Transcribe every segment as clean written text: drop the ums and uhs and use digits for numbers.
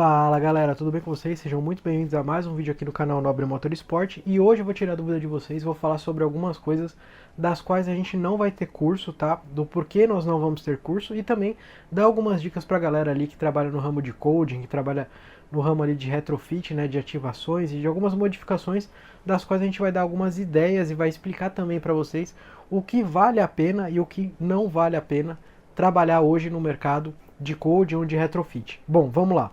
Fala galera, tudo bem com vocês? Sejam muito bem-vindos a mais um vídeo aqui no canal Nobre Motorsport. E hoje eu vou tirar a dúvida de vocês, vou falar sobre algumas coisas das quais a gente não vai ter curso, tá? Do porquê nós não vamos ter curso e também dar algumas dicas pra galera ali que trabalha no ramo de coding, que trabalha no ramo ali de retrofit, né, de ativações e de algumas modificações, das quais a gente vai dar algumas ideias e vai explicar também pra vocês o que vale a pena e o que não vale a pena trabalhar hoje no mercado de coding ou de retrofit. Bom, vamos lá.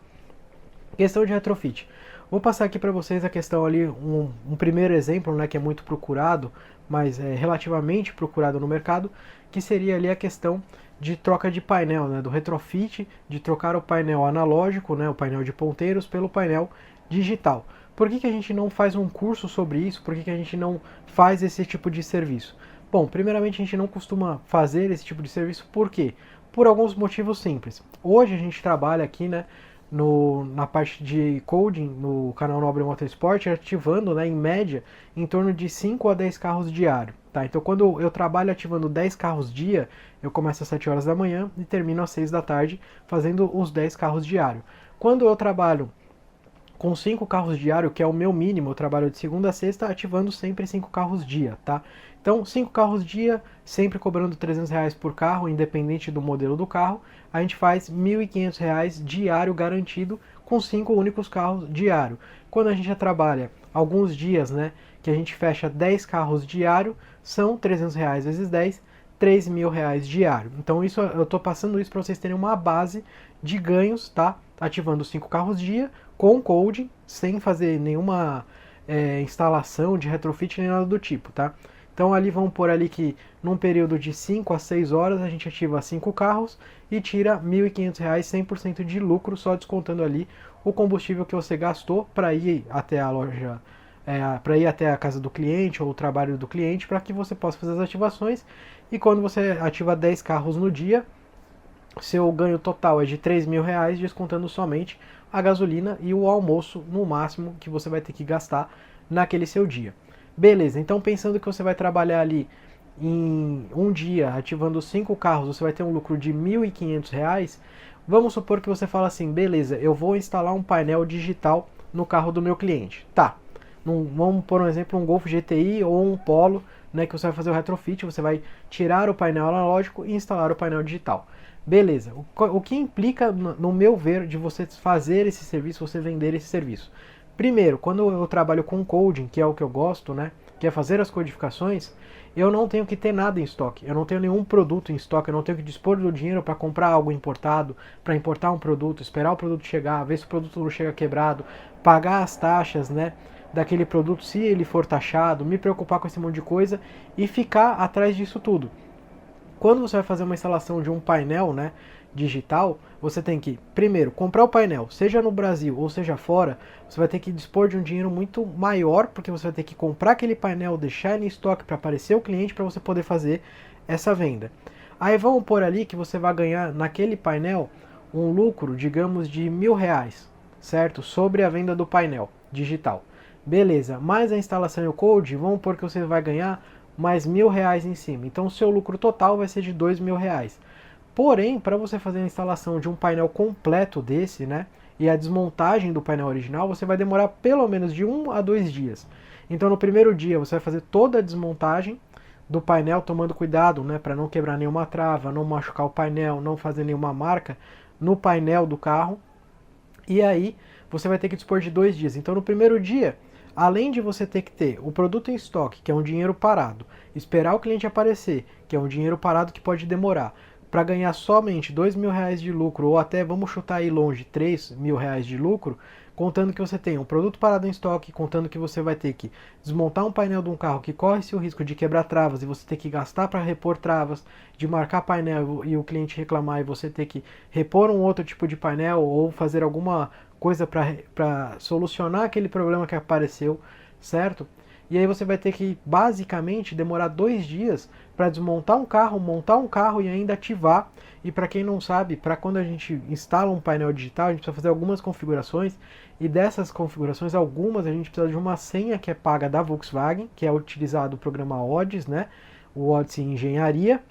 Questão de retrofit. Vou passar aqui para vocês a questão ali, um primeiro exemplo, né, que é muito procurado, mas é relativamente procurado no mercado, que seria ali a questão de troca de painel, né, do retrofit, de trocar o painel analógico, né, o painel de ponteiros, pelo painel digital. Por que a gente não faz um curso sobre isso? Por que a gente não faz esse tipo de serviço? Bom, primeiramente a gente não costuma fazer esse tipo de serviço, por quê? Por alguns motivos simples. Hoje a gente trabalha aqui, né, na parte de coding no canal Nobre Motorsport, ativando, né, em média em torno de 5 a 10 carros diário. Tá? Então quando eu trabalho ativando 10 carros dia, eu começo às 7 horas da manhã e termino às 6 da tarde fazendo os 10 carros diário. Quando eu trabalho com 5 carros diário, que é o meu mínimo, eu trabalho de segunda a sexta ativando sempre 5 carros dia, tá? Então, 5 carros dia, sempre cobrando R$ 300 por carro, independente do modelo do carro, a gente faz R$ 1.500 diário garantido com 5 únicos carros diário. Quando a gente já trabalha alguns dias, né, que a gente fecha 10 carros diário, são R$ 300 vezes 10, R$ 3.000 diário. Então isso, eu estou passando isso para vocês terem uma base de ganhos, tá? Ativando 5 carros dia, com coding, sem fazer nenhuma instalação de retrofit nem nada do tipo, tá? Então ali vamos pôr ali que num período de 5 a 6 horas a gente ativa 5 carros e tira R$ 1.500, 100% de lucro, só descontando ali o combustível que você gastou para ir até a loja, para ir até a casa do cliente ou o trabalho do cliente, para que você possa fazer as ativações. E quando você ativa 10 carros no dia, seu ganho total é de R$ 3.000, descontando somente a gasolina e o almoço no máximo que você vai ter que gastar naquele seu dia. Beleza, então pensando que você vai trabalhar ali em um dia ativando 5 carros, você vai ter um lucro de R$ 1.500. Vamos supor que você fala assim, beleza, eu vou instalar um painel digital no carro do meu cliente. Tá, vamos por um exemplo, um Golf GTI ou um Polo, né, que você vai fazer o retrofit, você vai tirar o painel analógico e instalar o painel digital. Beleza, o que implica, no meu ver, de você fazer esse serviço, você vender esse serviço? Primeiro, quando eu trabalho com coding, que é o que eu gosto, né, que é fazer as codificações, eu não tenho que ter nada em estoque, eu não tenho nenhum produto em estoque, eu não tenho que dispor do dinheiro para comprar algo importado, para importar um produto, esperar o produto chegar, ver se o produto não chega quebrado, pagar as taxas, né, daquele produto se ele for taxado, me preocupar com esse monte de coisa e ficar atrás disso tudo. Quando você vai fazer uma instalação de um painel, né, digital, você tem que, primeiro, comprar o painel, seja no Brasil ou seja fora, você vai ter que dispor de um dinheiro muito maior, porque você vai ter que comprar aquele painel, deixar ele em estoque para aparecer o cliente para você poder fazer essa venda. Aí vamos pôr ali que você vai ganhar naquele painel um lucro, digamos, de R$ 1.000, certo? Sobre a venda do painel digital. Beleza, mais a instalação e o code, vamos pôr que você vai ganhar mais R$ 1.000 em cima. Então o seu lucro total vai ser de R$ 2.000. Porém, para você fazer a instalação de um painel completo desse, né, e a desmontagem do painel original, você vai demorar pelo menos de 1 a 2 dias. Então no primeiro dia você vai fazer toda a desmontagem do painel, tomando cuidado, né, para não quebrar nenhuma trava, não machucar o painel, não fazer nenhuma marca no painel do carro. E aí você vai ter que dispor de 2 dias. Então no primeiro dia, além de você ter que ter o produto em estoque, que é um dinheiro parado, esperar o cliente aparecer, que é um dinheiro parado que pode demorar, para ganhar somente R$ 2.000 de lucro, ou até, vamos chutar aí longe, R$ 3.000 de lucro, contando que você tem um produto parado em estoque, contando que você vai ter que desmontar um painel de um carro que corre-se o risco de quebrar travas e você ter que gastar para repor travas, de marcar painel e o cliente reclamar e você ter que repor um outro tipo de painel ou fazer alguma coisa para solucionar aquele problema que apareceu, certo? E aí você vai ter que, basicamente, demorar 2 dias para desmontar um carro, montar um carro e ainda ativar. E para quem não sabe, para quando a gente instala um painel digital, a gente precisa fazer algumas configurações. E dessas configurações, algumas a gente precisa de uma senha que é paga da Volkswagen, que é utilizado o programa Odyssey, né? O Odyssey Engenharia,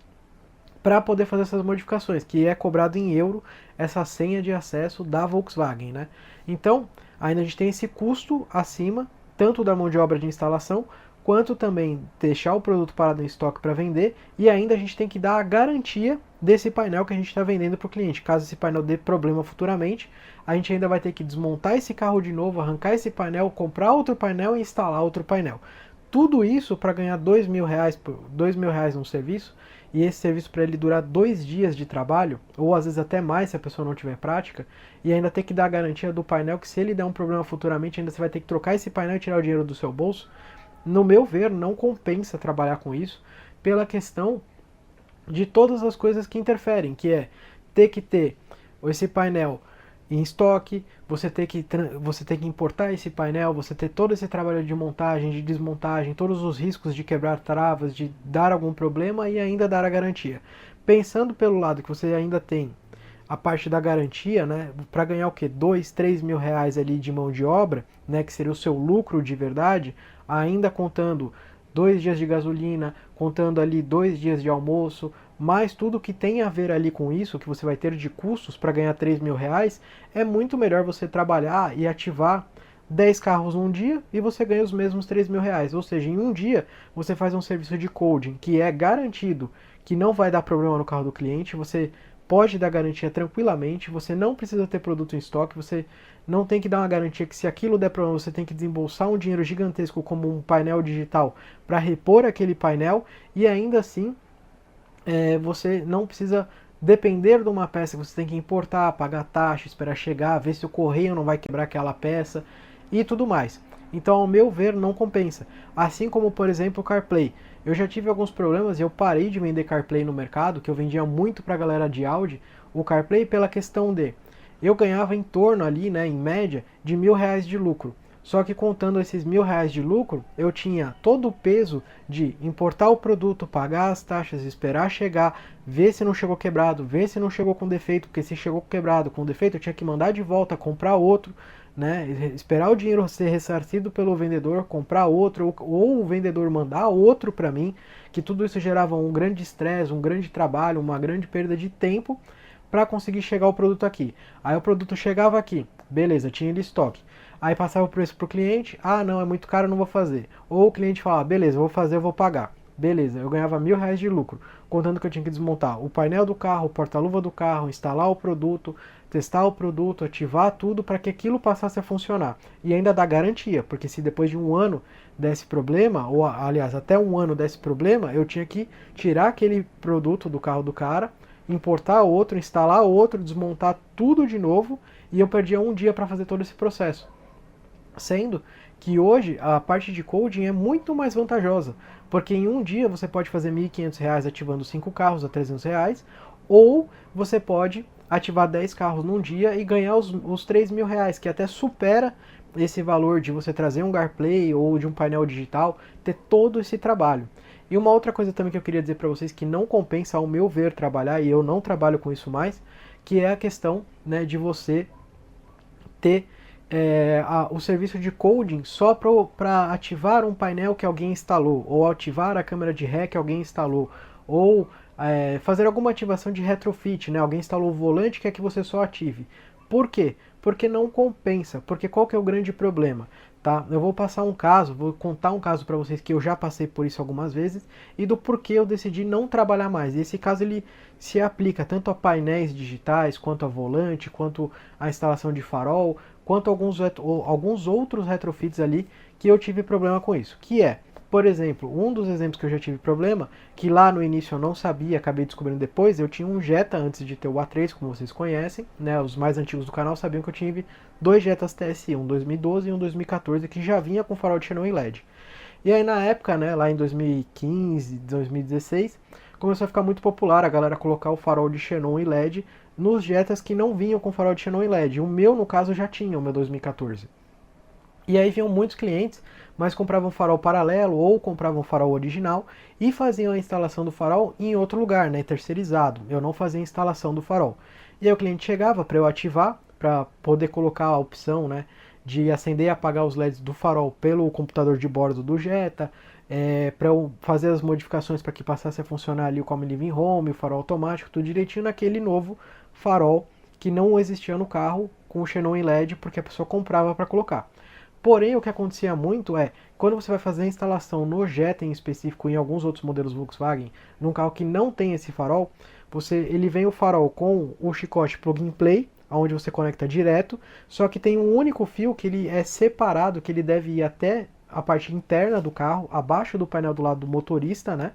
para poder fazer essas modificações, que é cobrado em euro essa senha de acesso da Volkswagen, né? Então, ainda a gente tem esse custo acima, tanto da mão de obra de instalação, quanto também deixar o produto parado em estoque para vender, e ainda a gente tem que dar a garantia desse painel que a gente está vendendo para o cliente. Caso esse painel dê problema futuramente, a gente ainda vai ter que desmontar esse carro de novo, arrancar esse painel, comprar outro painel e instalar outro painel. Tudo isso para ganhar R$ 2.000 num serviço, e esse serviço para ele durar 2 dias de trabalho, ou às vezes até mais se a pessoa não tiver prática, e ainda ter que dar a garantia do painel que se ele der um problema futuramente, ainda você vai ter que trocar esse painel e tirar o dinheiro do seu bolso. No meu ver, não compensa trabalhar com isso, pela questão de todas as coisas que interferem, que é ter que ter esse painel em estoque, você ter que importar esse painel, você ter todo esse trabalho de montagem, de desmontagem, todos os riscos de quebrar travas, de dar algum problema e ainda dar a garantia. Pensando pelo lado que você ainda tem a parte da garantia, né, para ganhar o que? R$ 2.000, R$ 3.000 ali de mão de obra, né, que seria o seu lucro de verdade, ainda contando 2 dias de gasolina, contando ali 2 dias de almoço, mais tudo que tem a ver ali com isso, que você vai ter de custos para ganhar R$ 3.000, é muito melhor você trabalhar e ativar 10 carros num dia e você ganha os mesmos R$ 3.000. Ou seja, em um dia você faz um serviço de coding que é garantido que não vai dar problema no carro do cliente, você pode dar garantia tranquilamente, você não precisa ter produto em estoque, você não tem que dar uma garantia que se aquilo der problema você tem que desembolsar um dinheiro gigantesco como um painel digital para repor aquele painel, e ainda assim você não precisa depender de uma peça que você tem que importar, pagar taxa, esperar chegar, ver se o correio não vai quebrar aquela peça e tudo mais. Então, ao meu ver, não compensa. Assim como, por exemplo, o CarPlay. Eu já tive alguns problemas e eu parei de vender CarPlay no mercado, que eu vendia muito para a galera de Audi, o CarPlay pela questão de eu ganhava em torno ali, né, em média, de R$ 1.000 de lucro. Só que contando esses R$ 1.000 de lucro, eu tinha todo o peso de importar o produto, pagar as taxas, esperar chegar, ver se não chegou quebrado, ver se não chegou com defeito, porque se chegou quebrado, com defeito, eu tinha que mandar de volta, comprar outro, né? Esperar o dinheiro ser ressarcido pelo vendedor, comprar outro, ou o vendedor mandar outro para mim, que tudo isso gerava um grande estresse, um grande trabalho, uma grande perda de tempo para conseguir chegar o produto aqui. Aí o produto chegava aqui, beleza, tinha ele estoque. Aí passava o preço para o cliente, ah não, é muito caro, não vou fazer. Ou o cliente falava, beleza, vou fazer, eu vou pagar. Beleza, eu ganhava R$ 1.000 de lucro, contando que eu tinha que desmontar o painel do carro, o porta-luva do carro, instalar o produto, testar o produto, ativar tudo para que aquilo passasse a funcionar. E ainda dar garantia, porque se depois de um ano desse problema, ou aliás, até um ano desse problema, eu tinha que tirar aquele produto do carro do cara, importar outro, instalar outro, desmontar tudo de novo, e eu perdia um dia para fazer todo esse processo. Sendo que hoje a parte de coding é muito mais vantajosa, porque em um dia você pode fazer R$ 1.500 ativando 5 carros a R$ 300, ou você pode ativar 10 carros num dia e ganhar os R$ 3.000, que até supera esse valor de você trazer um CarPlay ou de um painel digital, ter todo esse trabalho. E uma outra coisa também que eu queria dizer para vocês que não compensa ao meu ver trabalhar, e eu não trabalho com isso mais, que é a questão, né, de você ter o serviço de coding só para ativar um painel que alguém instalou, ou ativar a câmera de ré que alguém instalou, ou fazer alguma ativação de retrofit, né? Alguém instalou o volante, quer que você só ative. Por quê? Porque não compensa. Porque qual que é o grande problema? Tá? Eu vou contar um caso para vocês que eu já passei por isso algumas vezes e do porquê eu decidi não trabalhar mais. E esse caso ele se aplica tanto a painéis digitais, quanto a volante, quanto a instalação de farol, quanto a alguns outros retrofits ali que eu tive problema com isso. Que é, por exemplo, um dos exemplos que eu já tive problema, que lá no início eu não sabia, acabei descobrindo depois, eu tinha um Jetta antes de ter o A3, como vocês conhecem, né? Os mais antigos do canal sabiam que eu tive dois Jettas TSI, um 2012 e um 2014, que já vinha com farol de xenon e LED. E aí na época, né, lá em 2015, 2016, começou a ficar muito popular a galera colocar o farol de xenon e LED nos Jettas que não vinham com farol de xenon e LED. O meu, no caso, já tinha, o meu 2014. E aí vinham muitos clientes, mas compravam farol paralelo ou compravam farol original e faziam a instalação do farol em outro lugar, né, terceirizado. Eu não fazia a instalação do farol. E aí o cliente chegava para eu ativar, para poder colocar a opção, né, de acender e apagar os LEDs do farol pelo computador de bordo do Jetta, para eu fazer as modificações para que passasse a funcionar ali o Come Living Home, o farol automático, tudo direitinho naquele novo farol que não existia no carro com o xenon em LED porque a pessoa comprava para colocar. Porém, o que acontecia muito é, quando você vai fazer a instalação no Jetta em específico, em alguns outros modelos Volkswagen, num carro que não tem esse farol, ele vem o farol com o chicote plug and play, onde você conecta direto, só que tem um único fio que ele é separado, que ele deve ir até a parte interna do carro, abaixo do painel do lado do motorista, né?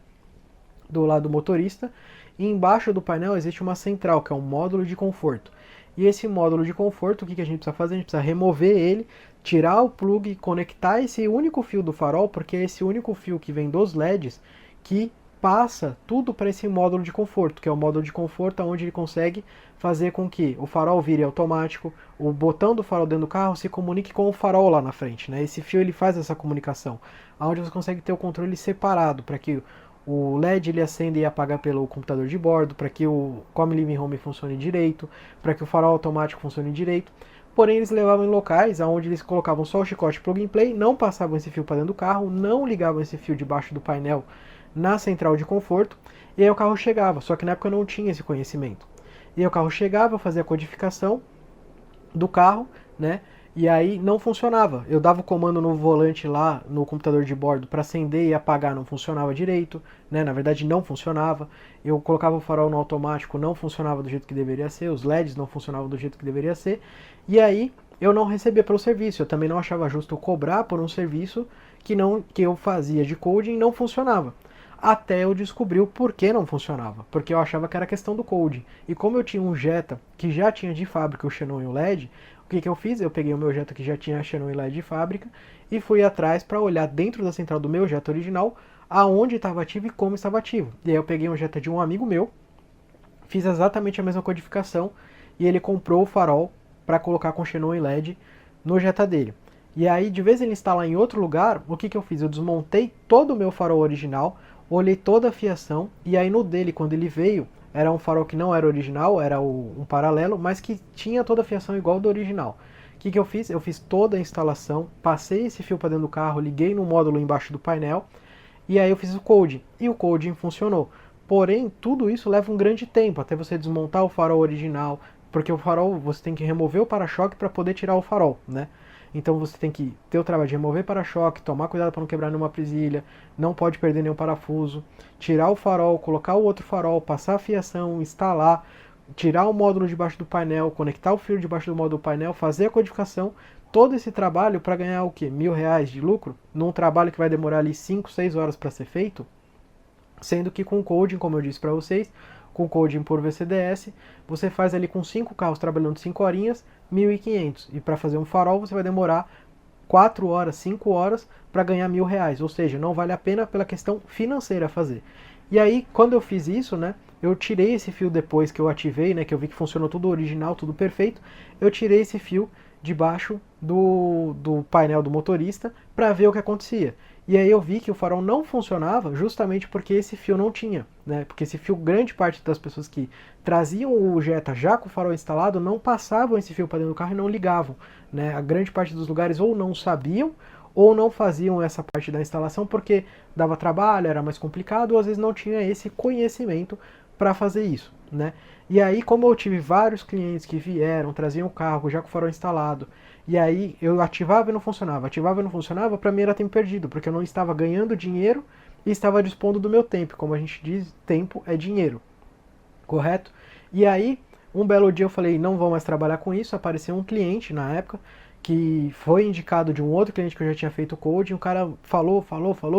Do lado do motorista, e embaixo do painel existe uma central, que é um módulo de conforto. E esse módulo de conforto, o que a gente precisa fazer? A gente precisa remover ele, tirar o plug, conectar esse único fio do farol, porque é esse único fio que vem dos LEDs que passa tudo para esse módulo de conforto, que é o módulo de conforto onde ele consegue fazer com que o farol vire automático, o botão do farol dentro do carro se comunique com o farol lá na frente, né? Esse fio ele faz essa comunicação, onde você consegue ter o controle separado para que o LED ele acenda e apaga pelo computador de bordo, para que o Come Living Home funcione direito, para que o farol automático funcione direito. Porém, eles levavam em locais onde eles colocavam só o chicote plug and play, não passavam esse fio para dentro do carro, não ligavam esse fio debaixo do painel na central de conforto, e aí o carro chegava, só que na época eu não tinha esse conhecimento. E aí o carro chegava, fazia a codificação do carro, né? E aí não funcionava. Eu dava o comando no volante lá no computador de bordo para acender e apagar, não funcionava direito, né? Na verdade não funcionava. Eu colocava o farol no automático, não funcionava do jeito que deveria ser, os LEDs não funcionavam do jeito que deveria ser. E aí eu não recebia pelo serviço. Eu também não achava justo eu cobrar por um serviço que eu fazia de coding e não funcionava. Até eu descobri o porquê não funcionava. Porque eu achava que era questão do coding. E como eu tinha um Jetta que já tinha de fábrica o xenon e o LED, o que eu fiz? Eu peguei o meu Jetta que já tinha xenon e LED de fábrica e fui atrás para olhar dentro da central do meu Jetta original aonde estava ativo e como estava ativo. E aí eu peguei um Jetta de um amigo meu, fiz exatamente a mesma codificação e ele comprou o farol para colocar com xenon e LED no Jetta dele. E aí, de vez em ele instalar em outro lugar, o que eu fiz? Eu desmontei todo o meu farol original, olhei toda a fiação, e aí no dele, quando ele veio, era um farol que não era original, era um paralelo, mas que tinha toda a fiação igual ao do original. O que eu fiz? Eu fiz toda a instalação, passei esse fio para dentro do carro, liguei no módulo embaixo do painel, e aí eu fiz o coding, e o coding funcionou. Porém, tudo isso leva um grande tempo, até você desmontar o farol original, porque o farol você tem que remover o para-choque para poder tirar o farol, né? Então você tem que ter o trabalho de remover para-choque, tomar cuidado para não quebrar nenhuma presilha, não pode perder nenhum parafuso, tirar o farol, colocar o outro farol, passar a fiação, instalar, tirar o módulo debaixo do painel, conectar o fio debaixo do módulo do painel, fazer a codificação, todo esse trabalho para ganhar o quê? R$ 1.000 de lucro, num trabalho que vai demorar ali 5, 6 horas para ser feito, sendo que com coding, como eu disse para vocês, com coding por VCDS, você faz ali com 5 carros trabalhando 5 horinhas, 1.500. E para fazer um farol você vai demorar 4 horas, 5 horas para ganhar R$ 1.000. Ou seja, não vale a pena pela questão financeira fazer. E aí, quando eu fiz isso, né, eu tirei esse fio depois que eu ativei, né, que eu vi que funcionou tudo original, tudo perfeito, eu tirei esse fio debaixo do painel do motorista para ver o que acontecia. E aí eu vi que o farol não funcionava justamente porque esse fio não tinha, né? Porque esse fio, grande parte das pessoas que traziam o Jetta já com o farol instalado não passavam esse fio para dentro do carro e não ligavam, né? A grande parte dos lugares ou não sabiam ou não faziam essa parte da instalação porque dava trabalho, era mais complicado, ou às vezes não tinha esse conhecimento para fazer isso, né? E aí, como eu tive vários clientes que vieram, traziam o carro já com o farol instalado, e aí eu ativava e não funcionava, para mim era tempo perdido, porque eu não estava ganhando dinheiro e estava dispondo do meu tempo. Como a gente diz, tempo é dinheiro, correto? E aí, um belo dia eu falei, não vou mais trabalhar com isso, apareceu um cliente na época, que foi indicado de um outro cliente que eu já tinha feito coding, o cara falou,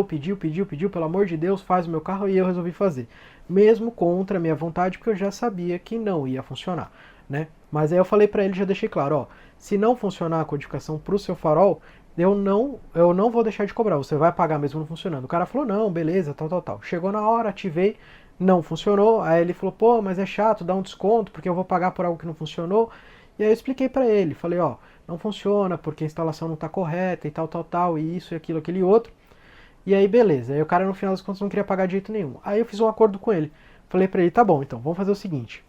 pediu, pelo amor de Deus, faz o meu carro, e eu resolvi fazer. Mesmo contra a minha vontade, porque eu já sabia que não ia funcionar, né? Mas aí eu falei pra ele, já deixei claro, ó, se não funcionar a codificação pro seu farol, eu não vou deixar de cobrar, você vai pagar mesmo não funcionando. O cara falou, não, beleza, tal. Chegou na hora, ativei, não funcionou, aí ele falou, pô, mas é chato, dá um desconto, porque eu vou pagar por algo que não funcionou. E aí eu expliquei pra ele, falei, ó, não funciona porque a instalação não está correta e tal, e isso, e aquilo, aquele outro. E aí, beleza. Aí o cara, no final das contas, não queria pagar de jeito nenhum. Aí eu fiz um acordo com ele. Falei pra ele, tá bom, então, vamos fazer o seguinte.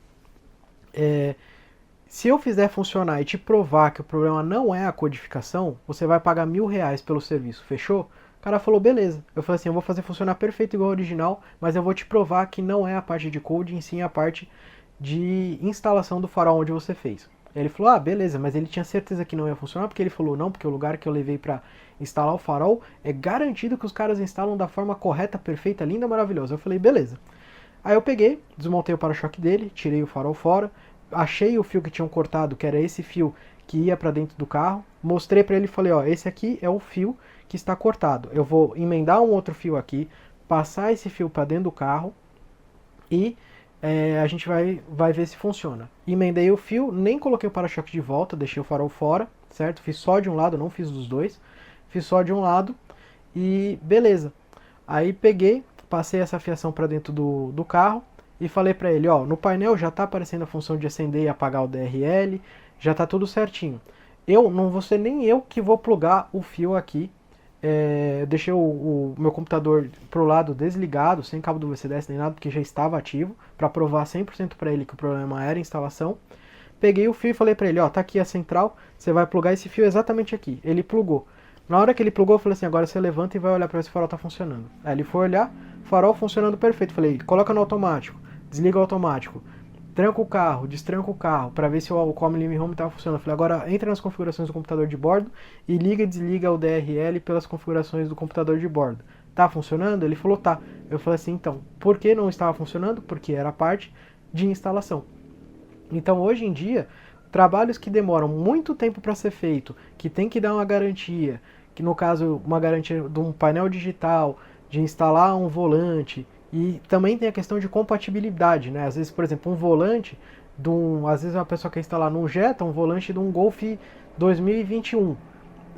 Se eu fizer funcionar e te provar que o problema não é a codificação, você vai pagar R$ 1.000 pelo serviço, fechou? cara falou, beleza. Eu falei assim, eu vou fazer funcionar perfeito igual ao original, mas eu vou te provar que não é a parte de coding, sim a parte de instalação do farol onde você fez. Ele falou, ah, beleza, mas ele tinha certeza que não ia funcionar, porque ele falou, não, porque o lugar que eu levei para instalar o farol é garantido que os caras instalam da forma correta, perfeita, linda, maravilhosa. Eu falei, beleza. Aí eu peguei, desmontei o para-choque dele, tirei o farol fora, achei o fio que tinham cortado, que era esse fio que ia para dentro do carro, mostrei para ele e falei, ó, esse aqui é o fio que está cortado. Eu vou emendar um outro fio aqui, passar esse fio para dentro do carro e a gente vai ver se funciona. Emendei o fio, nem coloquei o para-choque de volta, deixei o farol fora, certo? Fiz só de um lado, não fiz dos dois. Fiz só de um lado e beleza. Aí peguei, passei essa fiação para dentro do carro e falei para ele, ó, no painel já está aparecendo a função de acender e apagar o DRL, já está tudo certinho. Eu não vou ser nem eu que vou plugar o fio aqui. Eu deixei o meu computador pro lado desligado, sem cabo do VCDS nem nada, porque já estava ativo, para provar 100% para ele que o problema era a instalação. Peguei o fio e falei para ele, ó, tá aqui a central, você vai plugar esse fio exatamente aqui. Ele plugou. Na hora que ele plugou, eu falei assim, agora você levanta e vai olhar para ver se o farol tá funcionando. Aí ele foi olhar, farol funcionando perfeito. Falei, coloca no automático, desliga o automático, tranca o carro, destranca o carro, para ver se o Comlink Home estava funcionando. Falei, agora entra nas configurações do computador de bordo e liga e desliga o DRL pelas configurações do computador de bordo. Tá funcionando? Ele falou, tá. Eu falei assim, então, por que não estava funcionando? Porque era parte de instalação. Então, hoje em dia, trabalhos que demoram muito tempo para ser feito, que tem que dar uma garantia, que no caso, uma garantia de um painel digital, de instalar um volante, e também tem a questão de compatibilidade, né? Às vezes, por exemplo, um volante, às vezes uma pessoa quer instalar num Jetta um volante de um Golf 2021.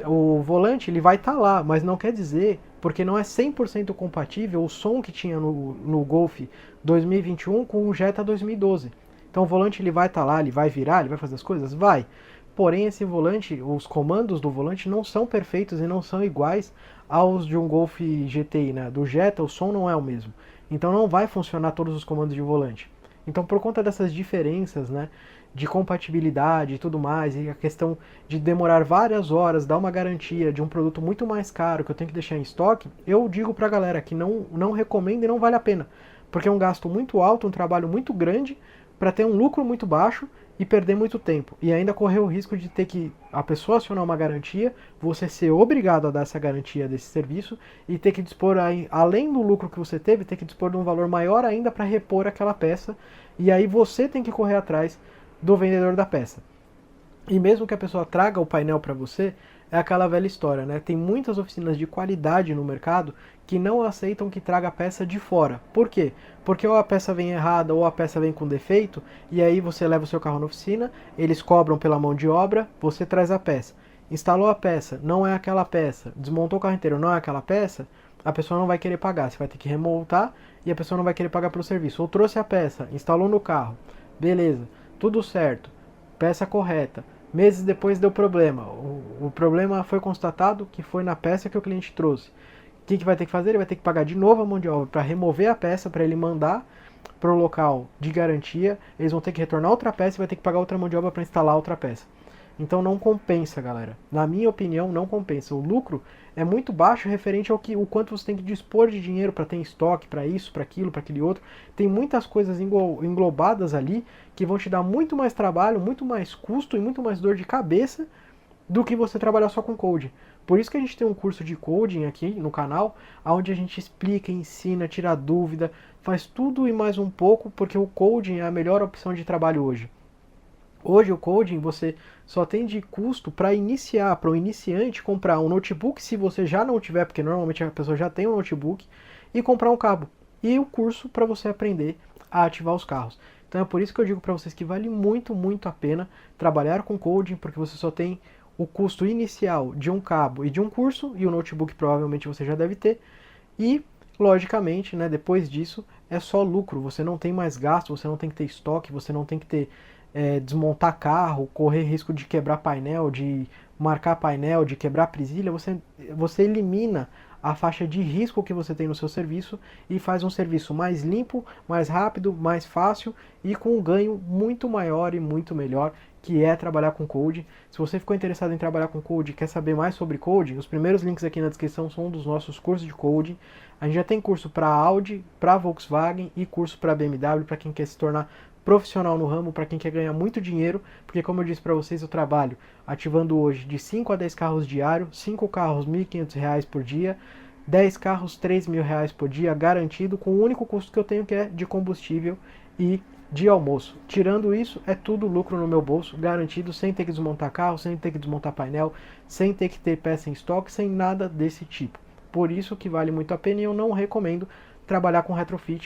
O volante ele vai estar lá, mas não quer dizer, porque não é 100% compatível o som que tinha no Golf 2021 com o Jetta 2012. Então o volante ele vai estar lá, ele vai virar, ele vai fazer as coisas? Vai. Porém, esse volante, os comandos do volante não são perfeitos e não são iguais aos de um Golf GTI, né? Do Jetta o som não é o mesmo. Então não vai funcionar todos os comandos de volante. Então por conta dessas diferenças, né, de compatibilidade e tudo mais, e a questão de demorar várias horas, dar uma garantia de um produto muito mais caro que eu tenho que deixar em estoque, eu digo pra galera que não recomendo e não vale a pena. Porque é um gasto muito alto, um trabalho muito grande, para ter um lucro muito baixo e perder muito tempo. E ainda correr o risco de ter que a pessoa acionar uma garantia, você ser obrigado a dar essa garantia desse serviço e ter que dispor, além do lucro que você teve, ter que dispor de um valor maior ainda para repor aquela peça. E aí você tem que correr atrás do vendedor da peça. E mesmo que a pessoa traga o painel para você, é aquela velha história, né? Tem muitas oficinas de qualidade no mercado que não aceitam que traga a peça de fora. Por quê? Porque ou a peça vem errada ou a peça vem com defeito, e aí você leva o seu carro na oficina, eles cobram pela mão de obra, você traz a peça. Instalou a peça, não é aquela peça. Desmontou o carro inteiro, não é aquela peça, a pessoa não vai querer pagar. Você vai ter que remontar e a pessoa não vai querer pagar pelo serviço. Ou trouxe a peça, instalou no carro, beleza, tudo certo, peça correta. Meses depois deu problema. O problema foi constatado que foi na peça que o cliente trouxe. O que vai ter que fazer? Ele vai ter que pagar de novo a mão de obra para remover a peça, para ele mandar para o local de garantia. Eles vão ter que retornar outra peça e vai ter que pagar outra mão de obra para instalar outra peça. Então não compensa, galera. Na minha opinião, não compensa. O lucro é muito baixo referente ao o quanto você tem que dispor de dinheiro para ter em estoque, para isso, para aquilo, para aquele outro. Tem muitas coisas englobadas ali que vão te dar muito mais trabalho, muito mais custo e muito mais dor de cabeça do que você trabalhar só com coding. Por isso que a gente tem um curso de coding aqui no canal, onde a gente explica, ensina, tira dúvida, faz tudo e mais um pouco, porque o coding é a melhor opção de trabalho hoje. Hoje o coding você só tem de custo para iniciar, para o iniciante comprar um notebook, se você já não tiver, porque normalmente a pessoa já tem um notebook, e comprar um cabo. E o curso para você aprender a ativar os carros. Então é por isso que eu digo para vocês que vale muito, muito a pena trabalhar com coding, porque você só tem o custo inicial de um cabo e de um curso, e o notebook provavelmente você já deve ter, e logicamente, né, depois disso é só lucro, você não tem mais gasto, você não tem que ter estoque, você não tem que ter desmontar carro, correr risco de quebrar painel, de marcar painel, de quebrar presilha, você elimina a faixa de risco que você tem no seu serviço e faz um serviço mais limpo, mais rápido, mais fácil e com um ganho muito maior e muito melhor, que é trabalhar com Code. Se você ficou interessado em trabalhar com Code e quer saber mais sobre Code, os primeiros links aqui na descrição são dos nossos cursos de Code. A gente já tem curso para Audi, para Volkswagen e curso para BMW, para quem quer se tornar profissional no ramo, para quem quer ganhar muito dinheiro, porque como eu disse para vocês, eu trabalho ativando hoje de 5 a 10 carros diário, 5 carros R$ 1.500 por dia, 10 carros R$ 3.000 por dia, garantido, com o único custo que eu tenho que é de combustível e de almoço. Tirando isso, é tudo lucro no meu bolso, garantido, sem ter que desmontar carro, sem ter que desmontar painel, sem ter que ter peça em estoque, sem nada desse tipo. Por isso que vale muito a pena e eu não recomendo trabalhar com retrofit,